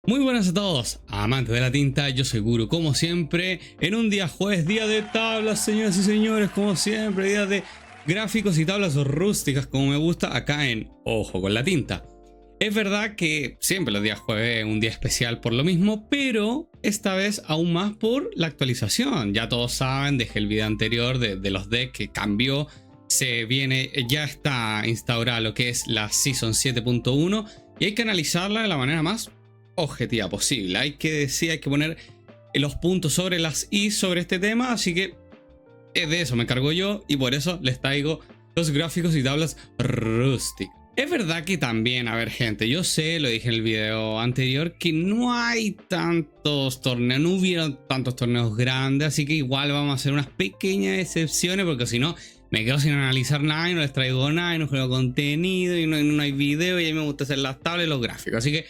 Muy buenas a todos, amantes de la tinta, yo soy Guru como siempre, en un día jueves, día de tablas, señoras y señores, como siempre, día de gráficos y tablas rústicas como me gusta acá en Ojo con la Tinta. Es verdad que siempre los días jueves es un día especial por lo mismo, pero esta vez aún más por la actualización. Ya todos saben, dejé el video anterior de los decks que cambió, ya está instaurada lo que es la Season 7.1 y hay que analizarla de la manera más objetiva posible. Hay que poner los puntos sobre las i sobre este tema, así que de eso me encargo yo y por eso les traigo los gráficos y tablas rústicas. Es verdad que también, a ver gente, yo sé, lo dije en el video anterior, que no hay tantos torneos, no hubieron tantos torneos grandes, así que igual vamos a hacer unas pequeñas excepciones porque si no me quedo sin analizar nada y no les traigo nada y no juego contenido y no hay video y a mí me gusta hacer las tablas y los gráficos, así que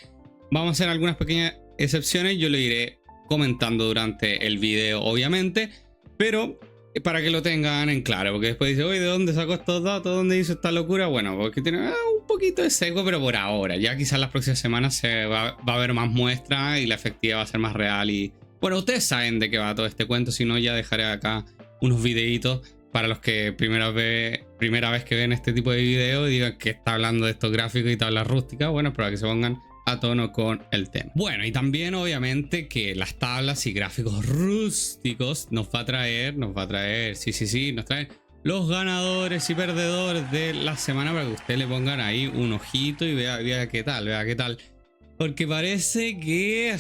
vamos a hacer algunas pequeñas excepciones, yo lo iré comentando durante el video obviamente, pero para que lo tengan en claro, porque después dice, oye, ¿de dónde sacó estos datos? ¿Dónde hizo esta locura? Bueno, porque tiene un poquito de sesgo, pero por ahora, ya quizás las próximas semanas se va a haber más muestras y la efectividad va a ser más real y bueno, ustedes saben de qué va todo este cuento, si no ya dejaré acá unos videitos para los que primera vez que ven este tipo de video y digan que está hablando de estos gráficos y tablas rústicas, bueno, para que se pongan a tono con el tema. Bueno, y también obviamente que las tablas y gráficos rústicos nos va a traer, nos traen los ganadores y perdedores de la semana para que ustedes le pongan ahí un ojito y vea qué tal. Porque parece que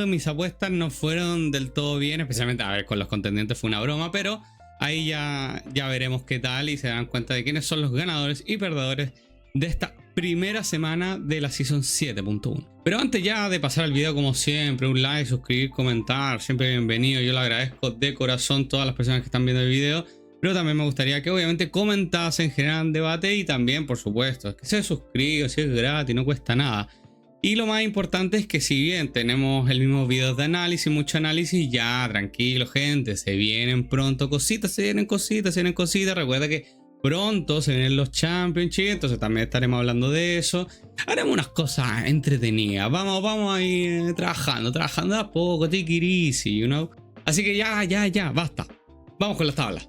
mis apuestas no fueron del todo bien, especialmente, a ver, con los contendientes fue una broma, pero ahí ya veremos qué tal y se dan cuenta de quiénes son los ganadores y perdedores de esta primera semana de la Season 7.1. Pero antes ya de pasar al video, como siempre, un like, suscribir, comentar, siempre bienvenido. Yo le agradezco de corazón a todas las personas que están viendo el video, pero también me gustaría que obviamente comentasen, generaran debate y también, por supuesto, que se suscriban, si es gratis, no cuesta nada. Y lo más importante es que si bien tenemos el mismo video de análisis, mucho análisis, ya tranquilo gente, se vienen pronto cositas, se vienen cositas. Recuerda que pronto se vienen los Championships, entonces también estaremos hablando de eso. Haremos unas cosas entretenidas. Vamos a ir trabajando a poco, take it easy, you know. Así que ya, basta. Vamos con las tablas.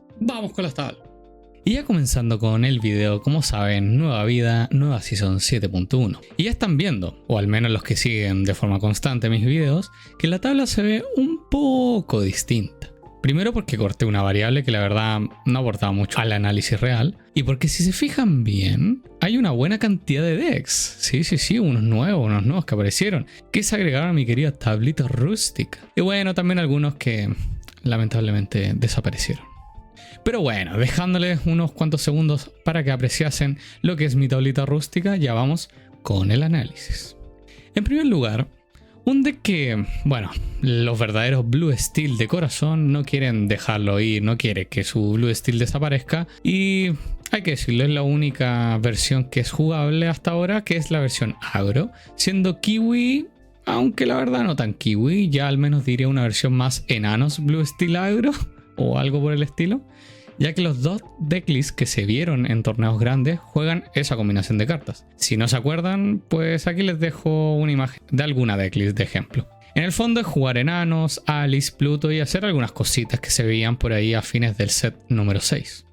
Y ya comenzando con el video, como saben, nueva vida, nueva Season 7.1. Y ya están viendo, o al menos los que siguen de forma constante mis videos, que la tabla se ve un poco distinta. Primero porque corté una variable que la verdad no aportaba mucho al análisis real. Y porque si se fijan bien, hay una buena cantidad de decks. Sí, unos nuevos que aparecieron. Que se agregaron a mi querida tablita rústica. Y bueno, también algunos que lamentablemente desaparecieron. Pero bueno, dejándoles unos cuantos segundos para que apreciasen lo que es mi tablita rústica, ya vamos con el análisis. En primer lugar, un deck que, bueno, los verdaderos Blue Steel de corazón no quieren dejarlo ir, no quiere que su Blue Steel desaparezca y hay que decirlo, es la única versión que es jugable hasta ahora, que es la versión agro, siendo Kiwi, aunque la verdad no tan Kiwi, ya al menos diría una versión más enanos Blue Steel agro o algo por el estilo, ya que los dos decklists que se vieron en torneos grandes juegan esa combinación de cartas. Si no se acuerdan, pues aquí les dejo una imagen de alguna decklist de ejemplo. En el fondo es jugar enanos, Alice, Pluto y hacer algunas cositas que se veían por ahí a fines del set número 6.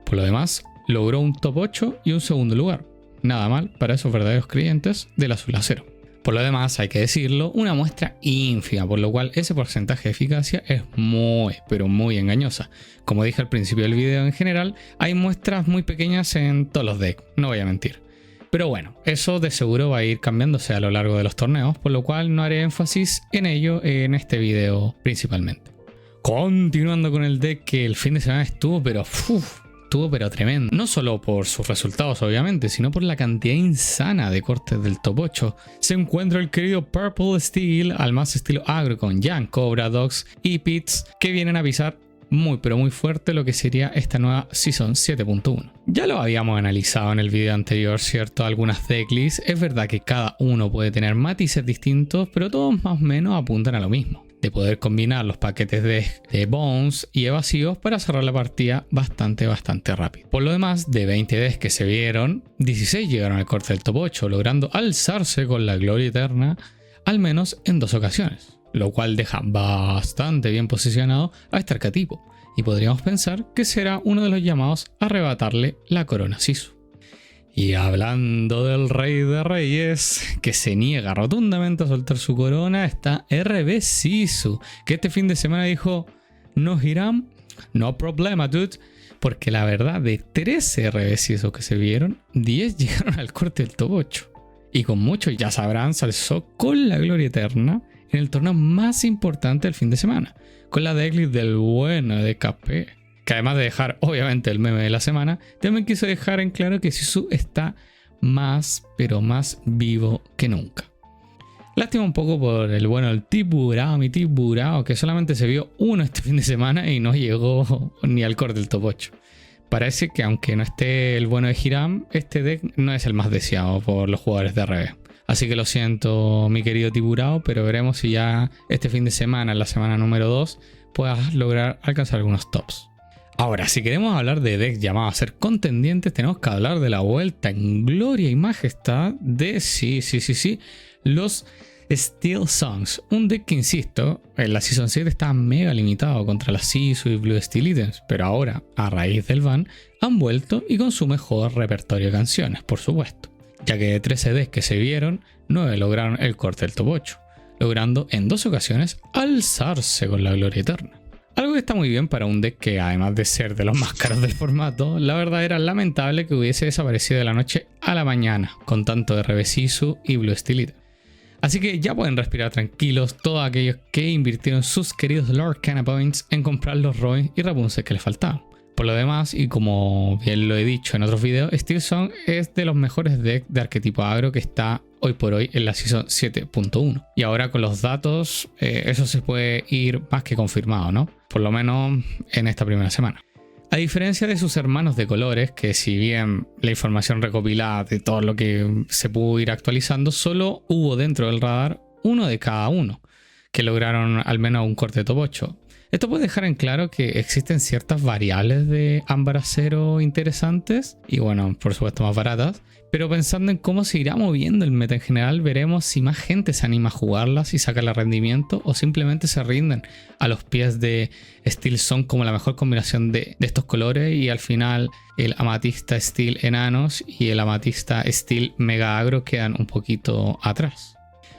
Por lo demás, logró un top 8 y un segundo lugar. Nada mal para esos verdaderos creyentes del azul acero. Por lo demás, hay que decirlo, una muestra ínfima, por lo cual ese porcentaje de eficacia es muy, pero muy engañosa. Como dije al principio del video, en general, hay muestras muy pequeñas en todos los decks, no voy a mentir. Pero bueno, eso de seguro va a ir cambiándose a lo largo de los torneos, por lo cual no haré énfasis en ello en este video principalmente. Continuando con el deck que el fin de semana estuvo pero tremendo. No solo por sus resultados obviamente, sino por la cantidad insana de cortes del top 8. Se encuentra el querido Purple Steel al más estilo agro con Jan, Cobra, Dogs y Pits que vienen a pisar muy pero muy fuerte lo que sería esta nueva Season 7.1. Ya lo habíamos analizado en el video anterior, ¿cierto? Algunas decklists. Es verdad que cada uno puede tener matices distintos, pero todos más o menos apuntan a lo mismo. de poder combinar los paquetes de Bones y evasivos para cerrar la partida bastante rápido. Por lo demás, de 20 decks que se vieron, 16 llegaron al corte del top 8, logrando alzarse con la gloria eterna al menos en 2 ocasiones, lo cual deja bastante bien posicionado a este arquetipo, y podríamos pensar que será uno de los llamados a arrebatarle la corona Sisu. Y hablando del rey de reyes, que se niega rotundamente a soltar su corona, está RB Sisu, que este fin de semana dijo: no Hiram, no problema dude, porque la verdad de 13 RB Sisu que se vieron, 10 llegaron al corte del top 8. Y con muchos, ya sabrán, se alzó con la gloria eterna en el torneo más importante del fin de semana, con la decklist del bueno de KP. Que además de dejar obviamente el meme de la semana, también quiso dejar en claro que Sisu está más vivo que nunca. Lástima un poco por el bueno del Tiburao, mi Tiburao, que solamente se vio uno este fin de semana y no llegó ni al core del top 8. Parece que aunque no esté el bueno de Hiram, este deck no es el más deseado por los jugadores de RB. Así que lo siento, mi querido Tiburao, pero veremos si ya este fin de semana, en la semana número 2, puedas lograr alcanzar algunos tops. Ahora, si queremos hablar de decks llamados a ser contendientes, tenemos que hablar de la vuelta en gloria y majestad de, los Steel Songs. Un deck que, insisto, en la Season 7 estaba mega limitado contra las Sisu y Blue Steel Items, pero ahora, a raíz del ban, han vuelto y con su mejor repertorio de canciones, por supuesto. Ya que de 13 decks que se vieron, 9 lograron el corte del top 8, logrando en 2 ocasiones alzarse con la gloria eterna. Algo que está muy bien para un deck que, además de ser de los más caros del formato, la verdad era lamentable que hubiese desaparecido de la noche a la mañana con tanto RB Sisu y Blue Steel Items. Así que ya pueden respirar tranquilos todos aquellos que invirtieron sus queridos Lorcana Points en comprar los Robins y Rapunzel que les faltaban. Por lo demás, y como bien lo he dicho en otros videos, Steel Song es de los mejores decks de arquetipo agro que está hoy por hoy en la Season 7.1. Y ahora con los datos, eso se puede ir más que confirmado, ¿no? Por lo menos en esta primera semana. A diferencia de sus hermanos de colores, que si bien la información recopilada de todo lo que se pudo ir actualizando, solo hubo dentro del radar uno de cada uno, que lograron al menos un corte de top 8. Esto puede dejar en claro que existen ciertas variables de ámbar acero interesantes y bueno, por supuesto más baratas, pero pensando en cómo se irá moviendo el meta en general, veremos si más gente se anima a jugarlas y sacarle rendimiento o simplemente se rinden a los pies de Steel Song como la mejor combinación de estos colores y al final el Amatista Steel Enanos y el Amatista Steel Mega Agro quedan un poquito atrás.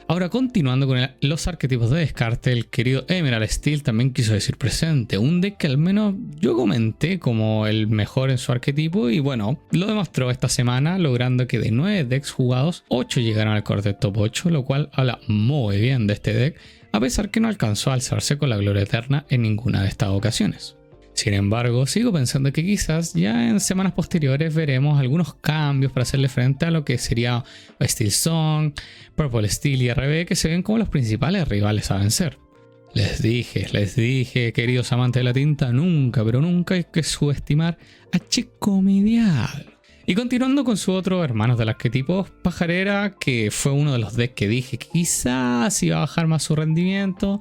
Ahora, continuando con los arquetipos de descarte, el querido Emerald Steel también quiso decir presente. Un deck que al menos yo comenté como el mejor en su arquetipo y bueno, lo demostró esta semana, logrando que de 9 decks jugados, 8 llegaron al corte top 8, lo cual habla muy bien de este deck, a pesar que no alcanzó a alzarse con la gloria eterna en ninguna de estas ocasiones. Sin embargo, sigo pensando que quizás ya en semanas posteriores veremos algunos cambios para hacerle frente a lo que sería Steel Song, Purple Steel y RB, que se ven como los principales rivales a vencer. Les dije, queridos amantes de la tinta, nunca, pero nunca hay que subestimar a Chico Medial. Y continuando con su otro hermanos del arquetipo, Pajarera, que fue uno de los decks que dije que quizás iba a bajar más su rendimiento,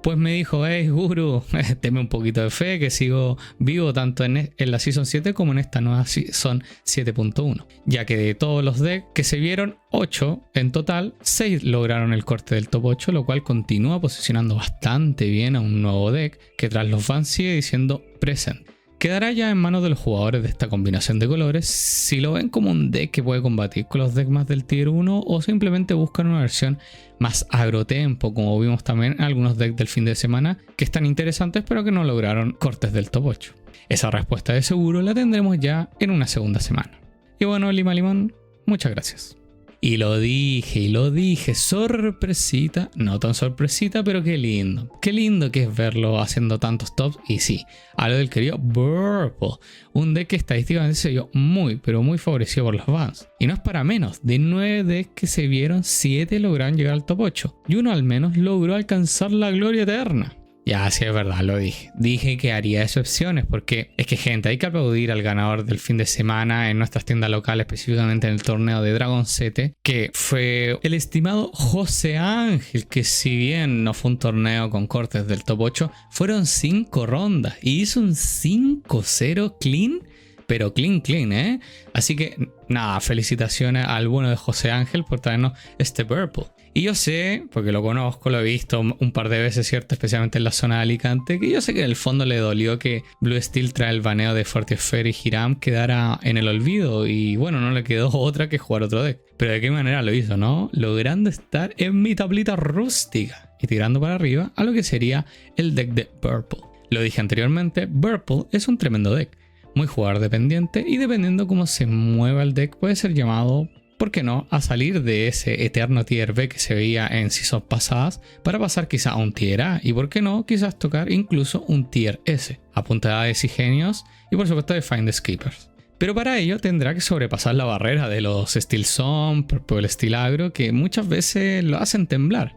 pues me dijo: hey Guru, tenme un poquito de fe que sigo vivo tanto en la Season 7 como en esta nueva Season 7.1. Ya que de todos los decks que se vieron, 8 en total, 6 lograron el corte del top 8, lo cual continúa posicionando bastante bien a un nuevo deck que tras los fans sigue diciendo present. Quedará ya en manos de los jugadores de esta combinación de colores si lo ven como un deck que puede combatir con los decks más del tier 1 o simplemente buscan una versión más agrotempo, como vimos también en algunos decks del fin de semana que están interesantes pero que no lograron cortes del top 8. Esa respuesta de seguro la tendremos ya en una segunda semana. Y bueno, Lima Limón, muchas gracias. Y lo dije, sorpresita, no tan sorpresita, pero qué lindo que es verlo haciendo tantos tops. Y sí, hablo del querido Purple, un deck que estadísticamente se vio muy, pero muy favorecido por los bans. Y no es para menos, de 9 decks que se vieron, 7 lograron llegar al top 8, y uno al menos logró alcanzar la gloria eterna. Ya, sí, es verdad, lo dije. Dije que haría excepciones porque es que, gente, hay que aplaudir al ganador del fin de semana en nuestras tiendas locales, específicamente en el torneo de Dragon 7, que fue el estimado José Ángel, que si bien no fue un torneo con cortes del top 8, fueron 5 rondas y hizo un 5-0 clean, pero clean, ¿eh? Así que, nada, felicitaciones al bueno de José Ángel por traernos este Purple. Y yo sé, porque lo conozco, lo he visto un par de veces, ¿cierto? Especialmente en la zona de Alicante, que yo sé que en el fondo le dolió que Blue Steel tras el baneo de Fortier y Hiram quedara en el olvido. Y bueno, no le quedó otra que jugar otro deck. Pero de qué manera lo hizo, ¿no? Logrando estar en mi tablita rústica y tirando para arriba a lo que sería el deck de Purple. Lo dije anteriormente, Purple es un tremendo deck. Muy jugador dependiente y dependiendo cómo se mueva el deck puede ser llamado, ¿por qué no?, a salir de ese eterno tier B que se veía en seasons pasadas para pasar quizá a un tier A y, ¿por qué no?, quizás tocar incluso un tier S, a punta de Sigenios y por supuesto de Find the Skippers. Pero para ello tendrá que sobrepasar la barrera de los Steel Zone, Purple Steel Agro, que muchas veces lo hacen temblar.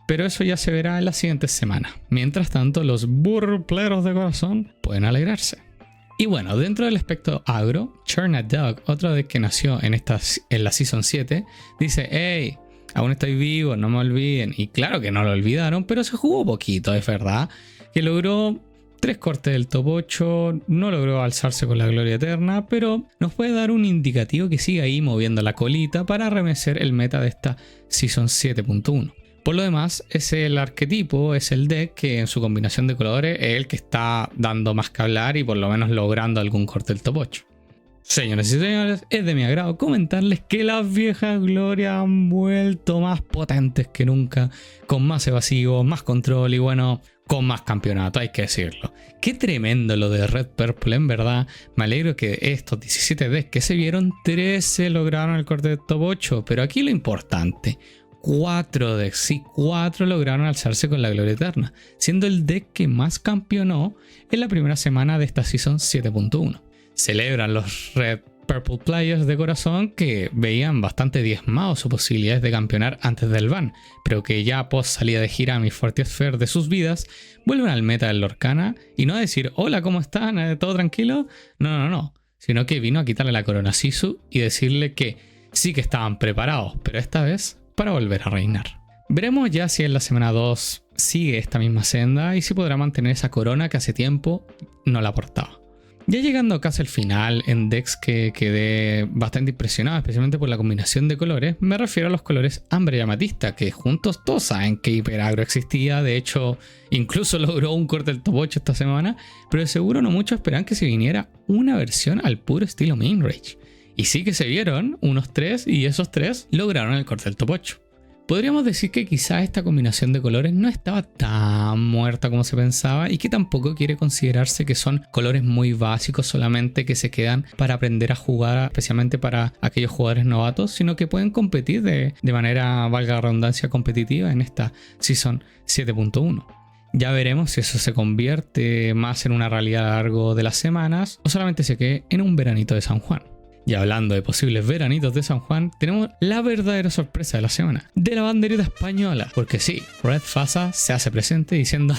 Pero eso ya se verá en las siguientes semanas. Mientras tanto, los burpleros de corazón pueden alegrarse. Y bueno, dentro del espectro agro, Churna Dog, otro deck que nació en la Season 7, dice: hey, aún estoy vivo, no me olviden. Y claro que no lo olvidaron, pero se jugó poquito, es verdad. Que logró 3 cortes del top 8, no logró alzarse con la gloria eterna, pero nos puede dar un indicativo que sigue ahí moviendo la colita para remecer el meta de esta Season 7.1. Por lo demás, es el arquetipo, es el deck que en su combinación de colores es el que está dando más que hablar y por lo menos logrando algún corte del top 8. Señoras y señores, es de mi agrado comentarles que las viejas glorias han vuelto más potentes que nunca, con más evasivo, más control y bueno, con más campeonato, hay que decirlo. Qué tremendo lo de Red Purple, en verdad. Me alegro que estos 17 decks que se vieron, 13 lograron el corte del top 8, pero aquí lo importante: 4 decks, sí, 4 lograron alzarse con la gloria eterna, siendo el deck que más campeonó en la primera semana de esta Season 7.1. Celebran los Red Purple Players de corazón que veían bastante diezmados sus posibilidades de campeonar antes del ban, pero que ya post salida de Hiram y Fortier Sphere de sus vidas, vuelven al meta del Lorcana y no a decir hola, ¿cómo están? ¿Todo tranquilo? No, sino que vino a quitarle la corona a Sisu y decirle que sí que estaban preparados, pero esta vez para volver a reinar. Veremos ya si en la semana 2 sigue esta misma senda y si podrá mantener esa corona que hace tiempo no la portaba. Ya llegando casi al final, en decks que quedé bastante impresionado, especialmente por la combinación de colores, me refiero a los colores Amber y Amatista, que juntos todos saben que Hiperagro existía, de hecho incluso logró un corte del top 8 esta semana, pero de seguro no muchos esperan que se viniera una versión al puro estilo Main Rage. Y sí que se vieron unos 3 y esos 3 lograron el corte del top 8. Podríamos decir que quizás esta combinación de colores no estaba tan muerta como se pensaba y que tampoco quiere considerarse que son colores muy básicos solamente que se quedan para aprender a jugar, especialmente para aquellos jugadores novatos, sino que pueden competir de manera, valga la redundancia, competitiva en esta Season 7.1. Ya veremos si eso se convierte más en una realidad a lo largo de las semanas o solamente se quede en un veranito de San Juan. Y hablando de posibles veranitos de San Juan, tenemos la verdadera sorpresa de la semana, de la banderita española. Porque sí, Red Fasa se hace presente diciendo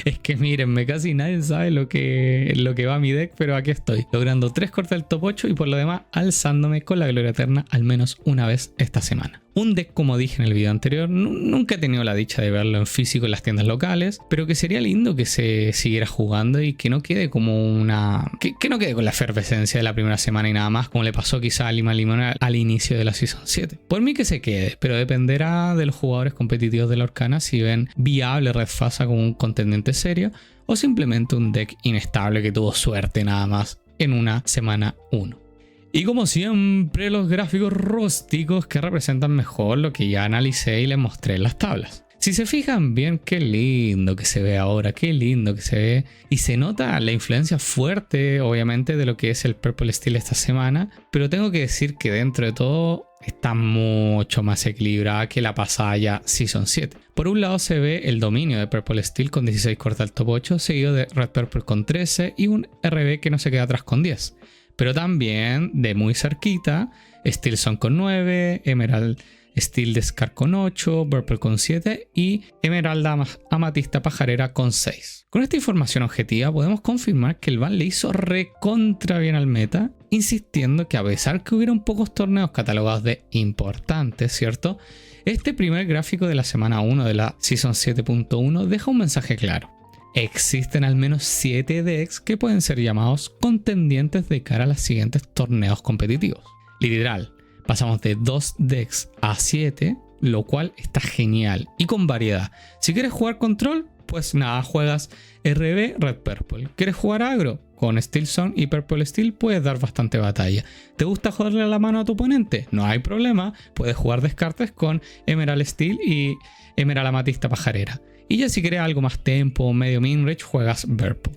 es que mírenme, casi nadie sabe lo que va a mi deck, pero aquí estoy, logrando 3 cortes del top 8 y por lo demás alzándome con la gloria eterna al menos una vez esta semana. Un deck, como dije en el video anterior, nunca he tenido la dicha de verlo en físico en las tiendas locales, pero que sería lindo que se siguiera jugando y que no quede como una... que no quede con la efervescencia de la primera semana y nada más, como le pasó quizá a Lima Limón al inicio de la Season 7. Por mí que se quede, pero dependerá de los jugadores competitivos de la Lorcana si ven viable Red Fasa como un contendiente serio o simplemente un deck inestable que tuvo suerte nada más en una semana 1. Y como siempre, los gráficos rústicos que representan mejor lo que ya analicé y les mostré en las tablas. Si se fijan bien, qué lindo que se ve ahora, qué lindo que se ve. Y se nota la influencia fuerte, obviamente, de lo que es el Purple Steel esta semana. Pero tengo que decir que dentro de todo está mucho más equilibrada que la pasada ya Season 7. Por un lado se ve el dominio de Purple Steel con 16 cortes al top 8, seguido de Red Purple con 13 y un RB que no se queda atrás con 10. Pero también de muy cerquita, Steelson con 9, Emerald Steel de Scar con 8, Purple con 7 y Esmeralda Amatista Pajarera con 6. Con esta información objetiva podemos confirmar que el ban le hizo recontra bien al meta, insistiendo que a pesar que hubieron pocos torneos catalogados de importantes, ¿cierto? Este primer gráfico de la semana 1 de la Season 7.1 deja un mensaje claro. Existen al menos 7 decks que pueden ser llamados contendientes de cara a los siguientes torneos competitivos. Literal, pasamos de 2 decks a 7, lo cual está genial y con variedad. Si quieres jugar control, pues nada, juegas RB Red Purple. ¿Quieres jugar agro? Con Steel Sun y Purple Steel puedes dar bastante batalla. ¿Te gusta joderle la mano a tu oponente? No hay problema, puedes jugar descartes con Emerald Steel y Emerald Amatista Pajarera. Y ya si quieres algo más tempo, medio minrange, juegas Purple.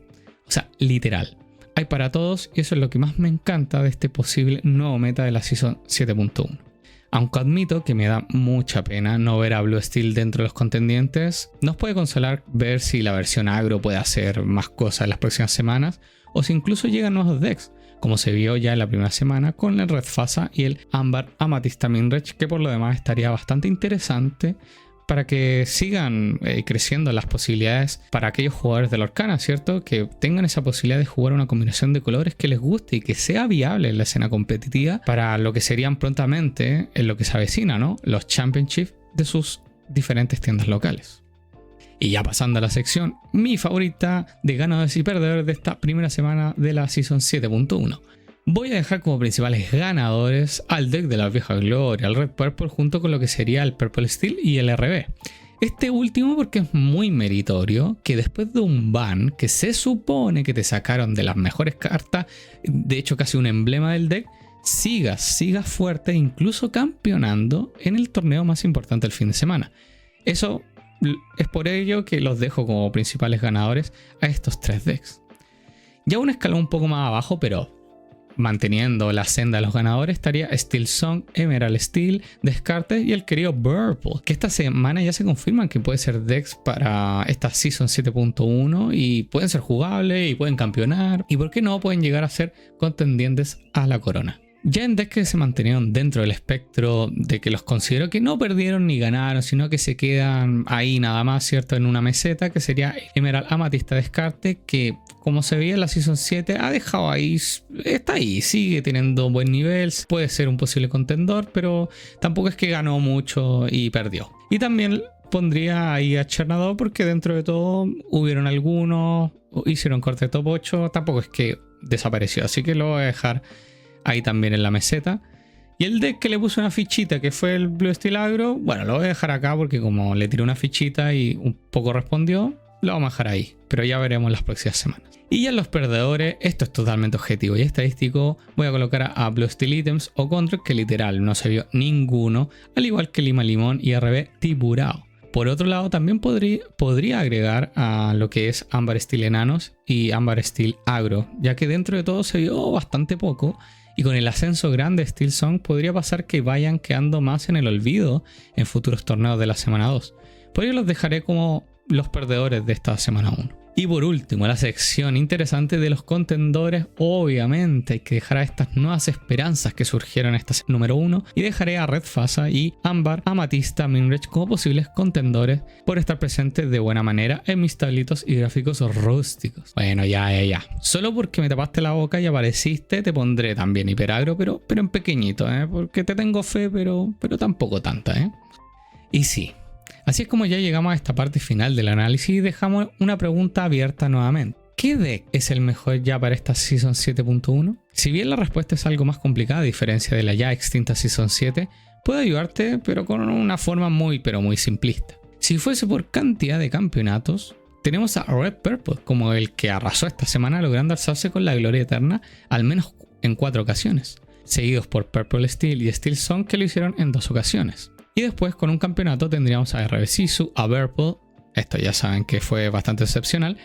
O sea, literal, hay para todos y eso es lo que más me encanta de este posible nuevo meta de la Season 7.1. Aunque admito que me da mucha pena no ver a Blue Steel dentro de los contendientes, nos puede consolar ver si la versión agro puede hacer más cosas en las próximas semanas o si incluso llegan nuevos decks, como se vio ya en la primera semana con el Red Fasa y el Ámbar Amatista Minrange, que por lo demás estaría bastante interesante para que sigan creciendo las posibilidades para aquellos jugadores de la Arcana, ¿cierto? Que tengan esa posibilidad de jugar una combinación de colores que les guste y que sea viable en la escena competitiva para lo que serían prontamente, en lo que se avecina, ¿no? Los Championships de sus diferentes tiendas locales. Y ya pasando a la sección, mi favorita de ganadores y perdedores de esta primera semana de la Season 7.1. Voy a dejar como principales ganadores al deck de la vieja gloria, el Red Purple, junto con lo que sería el Purple Steel y el RB. Este último porque es muy meritorio que después de un ban que se supone que te sacaron de las mejores cartas, de hecho casi un emblema del deck, sigas fuerte, incluso campeonando en el torneo más importante del fin de semana. Eso es por ello que los dejo como principales ganadores a estos 3 decks. Ya un escalón un poco más abajo, pero manteniendo la senda de los ganadores, estaría Steel Song, Emerald Steel, Descartes y el querido Purple, que esta semana ya se confirman que puede ser decks para esta Season 7.1 y pueden ser jugables y pueden campeonar y por qué no pueden llegar a ser contendientes a la corona. Ya en decks que se mantenieron dentro del espectro de que los considero que no perdieron ni ganaron, sino que se quedan ahí nada más, ¿cierto? En una meseta, que sería Emerald Amatista Descarte, que como se veía en la Season 7 ha dejado ahí, está ahí, sigue teniendo buen nivel, puede ser un posible contendor, pero tampoco es que ganó mucho y perdió. Y también pondría ahí a Chernador porque dentro de todo hubieron algunos, hicieron corte de top 8, tampoco es que desapareció, así que lo voy a dejar ahí también en la meseta. Y el deck que le puse una fichita, que fue el Blue Steel Agro, bueno, lo voy a dejar acá porque como le tiré una fichita y un poco respondió, lo vamos a dejar ahí, pero ya veremos las próximas semanas. Y ya en los perdedores, esto es totalmente objetivo y estadístico, voy a colocar a Blue Steel Items o Control, que literal no se vio ninguno, al igual que Lima Limón y RB Tiburao. Por otro lado, también podría agregar a lo que es Ámbar Steel Enanos y Ámbar Steel Agro, ya que dentro de todo se vio bastante poco. Y con el ascenso grande de Steel Song podría pasar que vayan quedando más en el olvido en futuros torneos de la semana 2. Por ello los dejaré como los perdedores de esta semana 1. Y por último, la sección interesante de los contendores. Obviamente hay que dejar a estas nuevas esperanzas que surgieron en esta número 1 y dejaré a Red Fasa y Ámbar Amatista Minrange como posibles contendores por estar presentes de buena manera en mis tablitos y gráficos rústicos. Bueno, ya. Solo porque me tapaste la boca y apareciste te pondré también hiperagro, pero en pequeñito, porque te tengo fe, pero tampoco tanta, Y sí. Así es como ya llegamos a esta parte final del análisis y dejamos una pregunta abierta nuevamente. ¿Qué deck es el mejor ya para esta Season 7.1? Si bien la respuesta es algo más complicada a diferencia de la ya extinta Season 7, puede ayudarte pero con una forma muy simplista. Si fuese por cantidad de campeonatos, tenemos a Red Purple como el que arrasó esta semana logrando alzarse con la gloria eterna al menos en 4 ocasiones, seguidos por Purple Steel y Steel Song que lo hicieron en 2 ocasiones. Y después con un campeonato tendríamos a RB Sisu, a Purple, esto ya saben que fue bastante excepcional,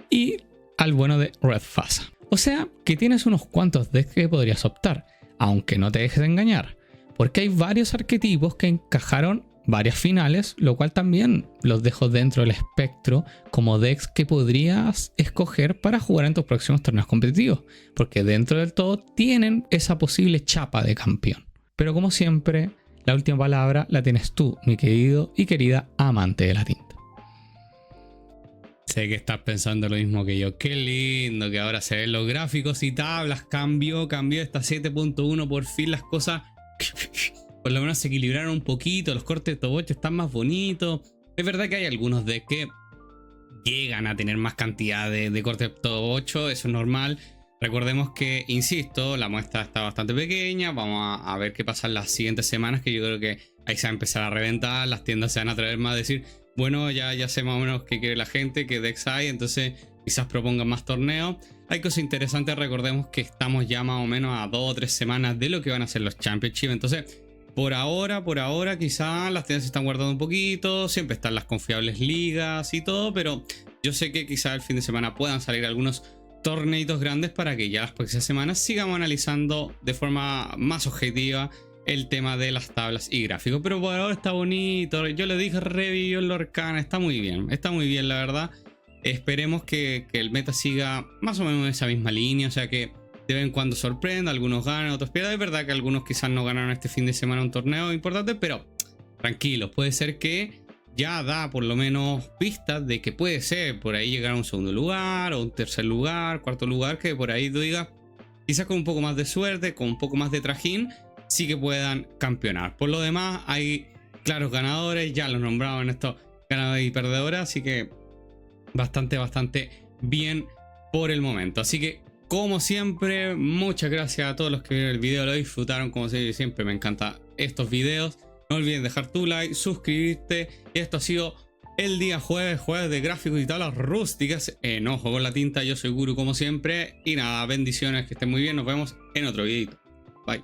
y al bueno de Red Fasa. O sea que tienes unos cuantos decks que podrías optar, aunque no te dejes de engañar, porque hay varios arquetipos que encajaron varias finales, lo cual también los dejo dentro del espectro como decks que podrías escoger para jugar en tus próximos torneos competitivos, porque dentro del todo tienen esa posible chapa de campeón. Pero como siempre, la última palabra la tienes tú, mi querido y querida amante de la tinta. Sé que estás pensando lo mismo que yo. Qué lindo que ahora se ven los gráficos y tablas. Cambió esta 7.1. Por fin las cosas por lo menos se equilibraron un poquito. Los cortes de top 8 están más bonitos. Es verdad que hay algunos decks que llegan a tener más cantidad de cortes de top 8. Eso es normal. Recordemos que, insisto, la muestra está bastante pequeña. Vamos a ver qué pasa en las siguientes semanas, que yo creo que ahí se va a empezar a reventar. Las tiendas se van a atrever más a decir, bueno, ya sé más o menos qué quiere la gente, qué decks hay, entonces quizás propongan más torneos. Hay cosas interesantes, recordemos que estamos ya más o menos a 2 o 3 semanas de lo que van a ser los Championship. Entonces, por ahora, quizás las tiendas se están guardando un poquito. Siempre están las confiables ligas y todo, pero yo sé que quizás el fin de semana puedan salir algunos torneitos grandes para que ya las próximas semanas sigamos analizando de forma más objetiva el tema de las tablas y gráficos. Pero por ahora está bonito. Yo le dije revivió el Lorcana. Está muy bien la verdad. Esperemos que el meta siga más o menos en esa misma línea. O sea que de vez en cuando sorprenda. Algunos ganan, otros pierden. Es verdad que algunos quizás no ganaron este fin de semana un torneo importante, pero tranquilos, puede ser que ya da por lo menos pistas de que puede ser por ahí llegar a un segundo lugar o un tercer lugar, cuarto lugar, que por ahí tú digas, quizás con un poco más de suerte, con un poco más de trajín, sí que puedan campeonar. Por lo demás hay claros ganadores, ya los nombramos en estos ganadores y perdedores, así que bastante bien por el momento. Así que como siempre, muchas gracias a todos los que vieron el video, lo disfrutaron como siempre, me encantan estos videos. No olvides dejar tu like, suscribirte. Y esto ha sido el día jueves de gráficos y tablas rústicas en Ojo con la Tinta. Yo soy Guru como siempre. Y nada, bendiciones, que estén muy bien. Nos vemos en otro videito. Bye.